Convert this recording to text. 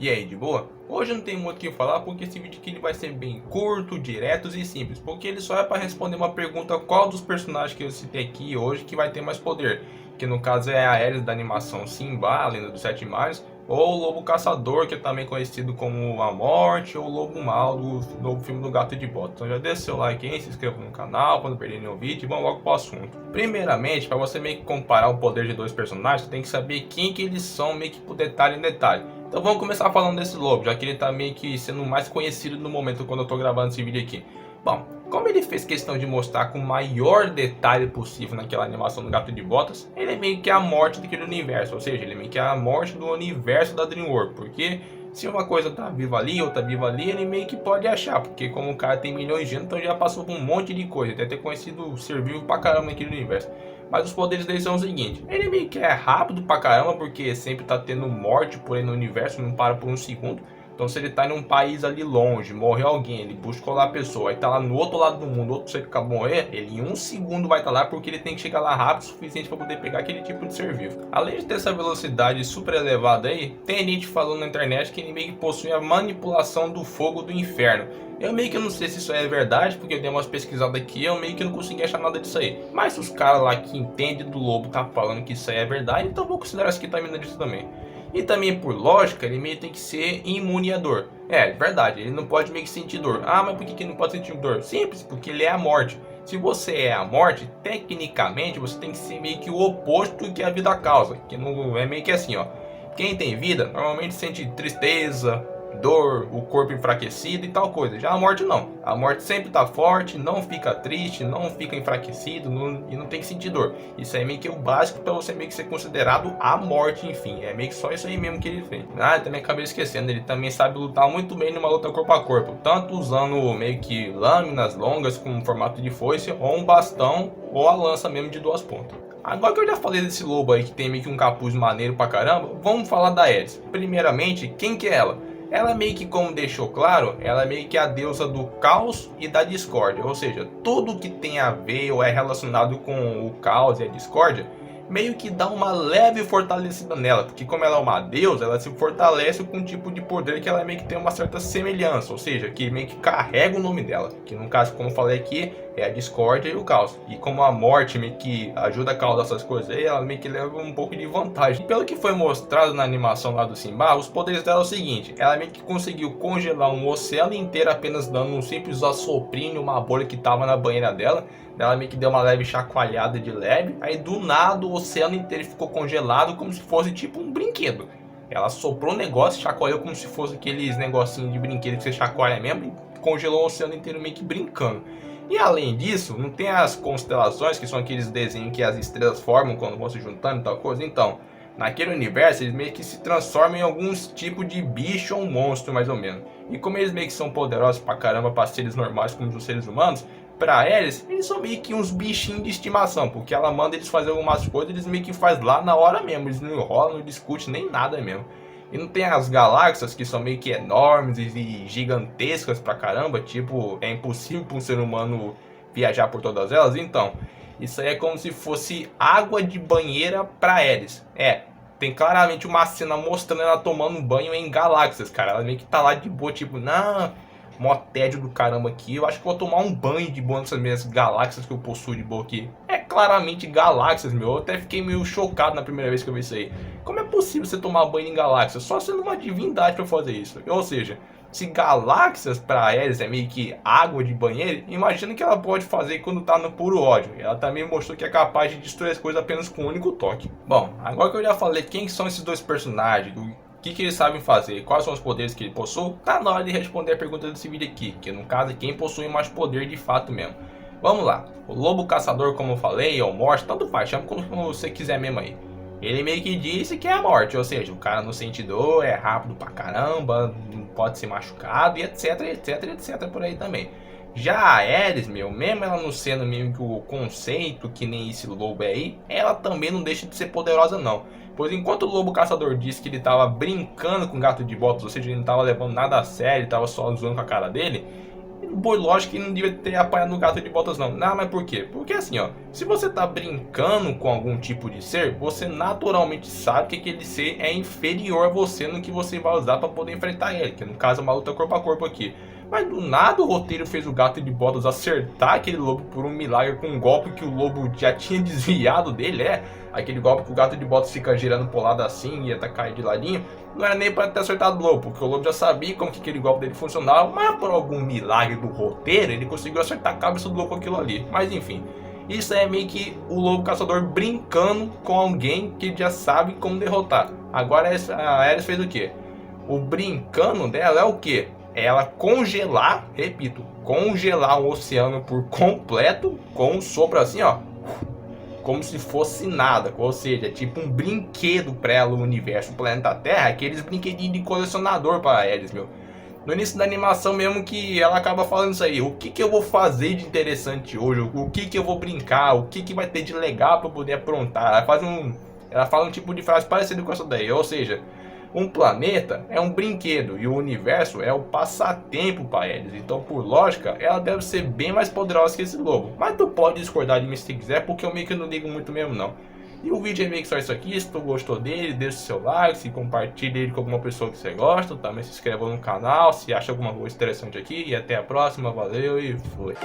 E aí, de boa? Hoje não tem muito o que falar porque esse vídeo aqui ele vai ser bem curto, direto e simples, porque ele só é para responder uma pergunta: qual dos personagens que eu citei aqui hoje que vai ter mais poder? Que no caso é a Ares da animação Simba, a Lenda dos Sete Mares, ou o Lobo Caçador, que é também conhecido como a Morte, ou o Lobo Mal do novo filme do Gato de Bota. Então já deixa seu like aí, se inscreva no canal para não perder nenhum vídeo e vamos logo para o assunto. Primeiramente, para você meio que comparar o poder de dois personagens, você tem que saber quem que eles são meio que por detalhe em detalhe. Então vamos começar falando desse lobo, já que ele tá meio que sendo mais conhecido no momento quando eu tô gravando esse vídeo aqui. Bom, como ele fez questão de mostrar com o maior detalhe possível naquela animação do Gato de Botas, ele é meio que a morte daquele universo, ou seja, ele é meio que a morte do universo da DreamWorks, porque se uma coisa tá viva ali, outra viva ali, ele meio que pode achar, porque como o cara tem milhões de anos, então já passou por um monte de coisa, até ter conhecido ser vivo pra caramba naquele universo. Mas os poderes dele são o seguinte: ele meio que é rápido pra caramba, porque sempre tá tendo morte por aí no universo, não para por um segundo. Então se ele tá em um país ali longe, morreu alguém, ele buscou lá a pessoa, aí tá lá no outro lado do mundo, outro ser que acabou de morrer, ele em um segundo vai estar lá, porque ele tem que chegar lá rápido o suficiente para poder pegar aquele tipo de ser vivo. Além de ter essa velocidade super elevada aí, tem gente falando na internet que ele meio que possui a manipulação do fogo do inferno. Eu meio que não sei se isso é verdade, porque eu dei umas pesquisadas aqui, eu meio que não consegui achar nada disso aí. Mas os caras lá que entendem do lobo tá falando que isso aí é verdade, então eu vou considerar isso aqui também disso também. E também por lógica, ele meio tem que ser imune à dor. É, verdade, ele não pode meio que sentir dor. Ah, mas por que ele não pode sentir dor? Simples, porque ele é a morte. Se você é a morte, tecnicamente você tem que ser meio que o oposto do que a vida causa. Que não é meio que assim, ó. Quem tem vida normalmente sente tristeza, dor, o corpo enfraquecido e tal coisa. Já a morte não. A morte sempre tá forte, não fica triste, não fica enfraquecido e não tem que sentir dor. Isso aí é meio que o básico para você meio que ser considerado a morte, enfim. É meio que só isso aí mesmo que ele fez. Ah, eu também acabei esquecendo, ele também sabe lutar muito bem numa luta corpo a corpo. Tanto usando meio que lâminas longas com formato de foice, ou um bastão, ou a lança mesmo de duas pontas. Agora que eu já falei desse lobo aí que tem meio que um capuz maneiro pra caramba, vamos falar da Ares. Primeiramente, quem que é ela? Ela meio que, como deixou claro, ela é meio que a deusa do caos e da discórdia. Ou seja, tudo que tem a ver ou é relacionado com o caos e a discórdia, meio que dá uma leve fortalecida nela. Porque como ela é uma deusa, ela se fortalece com um tipo de poder que ela meio que tem uma certa semelhança. Ou seja, que meio que carrega o nome dela. Que no caso, como eu falei aqui, é a discórdia e o caos. E como a morte meio que ajuda a causar essas coisas aí, ela meio que leva um pouco de vantagem. E pelo que foi mostrado na animação lá do Simba, os poderes dela é o seguinte: ela meio que conseguiu congelar um oceano inteiro apenas dando um simples assoprinho, uma bolha que tava na banheira dela. Ela meio que deu uma leve chacoalhada de leve, aí do nada o oceano inteiro ficou congelado como se fosse tipo um brinquedo. Ela soprou um negócio, chacoalhou como se fosse aqueles negocinhos de brinquedo que você chacoalha mesmo, e congelou o oceano inteiro meio que brincando. E além disso, não tem as constelações, que são aqueles desenhos que as estrelas formam quando vão se juntando e tal coisa? Então, naquele universo, eles meio que se transformam em alguns tipos de bicho ou monstro, mais ou menos. E como eles meio que são poderosos pra caramba para seres normais como os seres humanos, pra eles são meio que uns bichinhos de estimação, porque ela manda eles fazer algumas coisas, eles meio que faz lá na hora mesmo, eles não enrolam, não discutem nem nada mesmo. E não tem as galáxias que são meio que enormes e gigantescas pra caramba, tipo, é impossível para um ser humano viajar por todas elas? Então, isso aí é como se fosse água de banheira pra eles. É, tem claramente uma cena mostrando ela tomando um banho em galáxias, cara. Ela meio que tá lá de boa, tipo, não, mó tédio do caramba aqui. Eu acho que vou tomar um banho de boa nessas minhas galáxias que eu possuo de boa aqui. É claramente galáxias, meu. Eu até fiquei meio chocado na primeira vez que eu vi isso aí. Como é possível você tomar banho em galáxias? Só sendo uma divindade pra fazer isso. Ou seja, se galáxias pra Ares é meio que água de banheiro, imagina que ela pode fazer quando tá no puro ódio. Ela também mostrou que é capaz de destruir as coisas apenas com um único toque. Bom, agora que eu já falei quem são esses dois personagens, o que eles sabem fazer, quais são os poderes que ele possui, tá na hora de responder a pergunta desse vídeo aqui, que no caso é quem possui mais poder de fato mesmo. Vamos lá, o lobo caçador, como eu falei, ou morte, tanto faz, chama como você quiser mesmo aí. Ele meio que disse que é a morte, ou seja, o cara não sente dor, é rápido pra caramba, não pode ser machucado e etc, etc, etc por aí também. Já a Ares, meu, mesmo ela não sendo meio que o conceito que nem esse lobo aí, ela também não deixa de ser poderosa não. Pois enquanto o lobo caçador disse que ele tava brincando com o gato de botas, ou seja, ele não tava levando nada a sério, ele tava só zoando com a cara dele, Por lógico que não devia ter apanhado no gato de botas não. Não, mas por quê? Porque assim, ó, se você tá brincando com algum tipo de ser, você naturalmente sabe que aquele ser é inferior a você no que você vai usar para poder enfrentar ele, que no caso é uma luta corpo a corpo aqui. Mas do nada o roteiro fez o gato de botas acertar aquele lobo por um milagre com um golpe que o lobo já tinha desviado dele, aquele golpe que o gato de botas fica girando pro lado assim e até cair de ladinho. Não era nem para ter acertado o lobo, porque o lobo já sabia como que aquele golpe dele funcionava, mas por algum milagre do roteiro ele conseguiu acertar a cabeça do lobo com aquilo ali. Mas enfim, isso é meio que o lobo caçador brincando com alguém que já sabe como derrotar. Agora a Ares fez o que? O brincando dela é o que? Ela congelar, repito, congelar o oceano por completo com um sopro assim, ó, como se fosse nada, ou seja, tipo um brinquedo para ela, o universo, o planeta Terra, aqueles brinquedinhos de colecionador para eles, meu. No início da animação mesmo que ela acaba falando isso aí, o que eu vou fazer de interessante hoje, o que eu vou brincar, o que vai ter de legal para poder aprontar. Ela fala um tipo de frase parecida com essa daí, ou seja, um planeta é um brinquedo e o universo é o passatempo para eles. Então, por lógica, ela deve ser bem mais poderosa que esse lobo. Mas tu pode discordar de mim se quiser, porque eu meio que não ligo muito mesmo não. E o vídeo é meio que só isso aqui. Se tu gostou dele, deixa o seu like, se compartilha ele com alguma pessoa que você gosta. Também se inscreva no canal se acha alguma coisa interessante aqui. E até a próxima, valeu e fui.